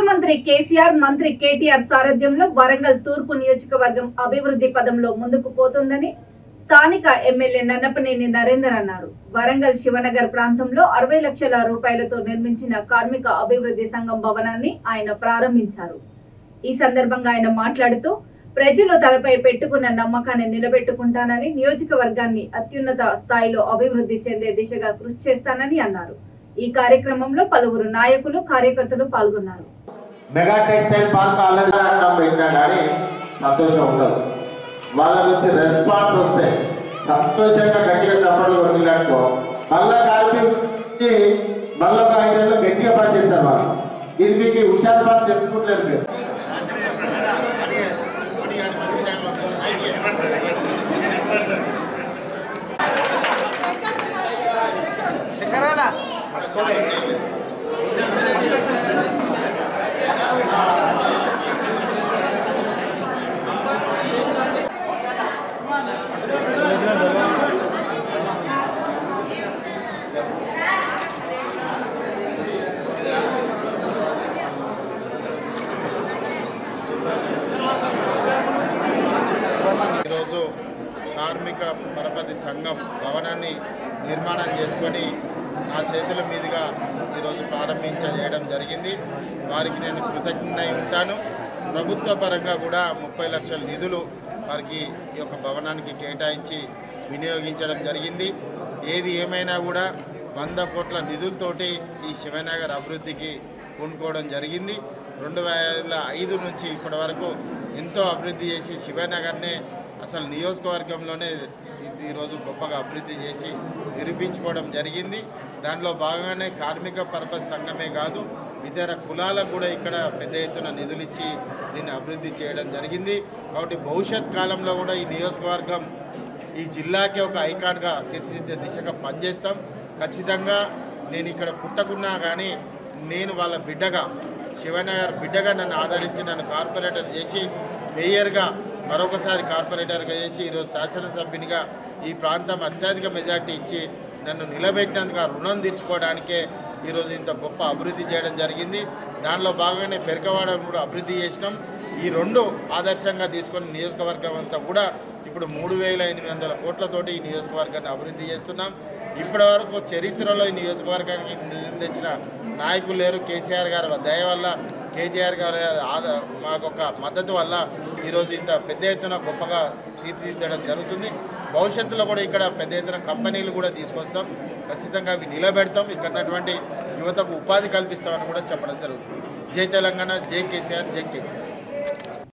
ముఖ్యమంత్రి కేసీఆర్, మంత్రి కేటీఆర్ సారథ్యంలో వరంగల్ తూర్పు నియోజకవర్గం అభివృద్ధి పదంలో ముందుకు పోతుందని స్థానిక ఎమ్మెల్యే నన్నపనేని నరేందర్ అన్నారు. వరంగల్ శివనగర్ ప్రాంతంలో 60 లక్షల రూపాయలతో నిర్మించిన కార్మిక అభివృద్ధి సంఘం భవనాన్ని ఆయన ప్రారంభించారు. ఈ సందర్భంగా ఆయన మాట్లాడుతూ ప్రజలు తనపై పెట్టుకున్న నమ్మకాన్ని నిలబెట్టుకుంటానని, నియోజకవర్గాన్ని అత్యున్నత స్థాయిలో అభివృద్ధి చెందే దిశగా కృషి చేస్తానని అన్నారు. ఈ కార్యక్రమంలో పలువురు నాయకులు, కార్యకర్తలు పాల్గొన్నారు. మెగా టెక్స్టైల్ పార్క్ ఆల్రెడీ పెట్టినా కానీ సంతోషం ఉండదు. వాళ్ళ నుంచి రెస్పాన్స్ వస్తే సంతోషంగా గట్టిగా చప్పట్లు కొట్టినట్టుకో మళ్ళా కార్మికుడికి మళ్ళీ ఒక 5 ఏళ్ళు గట్టిగా పనిచేస్తారు వాళ్ళు. ఇది మీకు హుషారు బాగా తెలుసుకుంటలేదు మీరు. ఈరోజు కార్మిక పరపతి సంఘం భవనాన్ని నిర్మాణం చేసుకొని నా చేతుల మీదుగా ఈరోజు ప్రారంభించడం జరిగింది. వారికి నేను కృతజ్ఞుడై ఉంటాను. ప్రభుత్వ పరంగా కూడా 30 లక్షల నిధులు వారికి ఈ యొక్క భవనానికి కేటాయించి వినియోగించడం జరిగింది. ఏది ఏమైనా కూడా 100 కోట్ల నిధులతోటి ఈ శివనగర్ అభివృద్ధికి పూనుకోవడం జరిగింది. 2005 నుంచి ఇప్పటి వరకు ఎంతో అభివృద్ధి చేసి శివనగర్నే అసలు నియోజకవర్గంలోనే ఈరోజు గొప్పగా అభివృద్ధి చేసి నిరూపించుకోవడం జరిగింది. దానిలో భాగంగానే కార్మిక పరపతి సంఘమే కాదు, ఇతర కులాలకు కూడా ఇక్కడ పెద్ద ఎత్తున నిధులు ఇచ్చి దీన్ని అభివృద్ధి చేయడం జరిగింది. కాబట్టి భవిష్యత్ కాలంలో కూడా ఈ నియోజకవర్గం ఈ జిల్లాకే ఒక ఐకాన్గా తీర్చిదిద్దే దిశగా పనిచేస్తాం. ఖచ్చితంగా నేను ఇక్కడ పుట్టకున్నా కానీ నేను వాళ్ళ బిడ్డగా, శివనగర్ బిడ్డగా నన్ను ఆదరించి నన్ను కార్పొరేటర్ చేసి మేయర్గా మరొకసారి కార్పొరేటర్గా చేసి ఈరోజు శాసనసభ్యునిగా ఈ ప్రాంతం అత్యధిక మెజార్టీ ఇచ్చి నన్ను నిలబెట్టినందుకు రుణం తీర్చుకోవడానికే ఈరోజు ఇంత గొప్ప అభివృద్ధి చేయడం జరిగింది. దానిలో భాగంగానే పెరకవాడను కూడా అభివృద్ధి చేసినాం. ఈ 2 ఆదర్శంగా తీసుకొని నియోజకవర్గం అంతా కూడా ఇప్పుడు 3,800 కోట్లతోటి ఈ నియోజకవర్గాన్ని అభివృద్ధి చేస్తున్నాం. ఇప్పటి వరకు చరిత్రలో ఈ నియోజకవర్గానికి నిధులు తెచ్చిన నాయకులు లేరు. కేసీఆర్ గారి దయ వల్ల, కేటీఆర్ గారి మాకొక మద్దతు వల్ల ఈరోజు ఇంత పెద్ద ఎత్తున గొప్పగా తీర్చిదిద్దడం జరుగుతుంది. భవిష్యత్తులో కూడా ఇక్కడ పెద్ద ఎత్తున కంపెనీలు కూడా తీసుకొస్తాం. ఖచ్చితంగా అవి నిలబెడతాం. ఇక్కడ ఉన్నటువంటి యువతకు ఉపాధి కల్పిస్తామని కూడా చెప్పడం జరుగుతుంది. జై తెలంగాణ, జై కేసీఆర్, జై కేటీఆర్.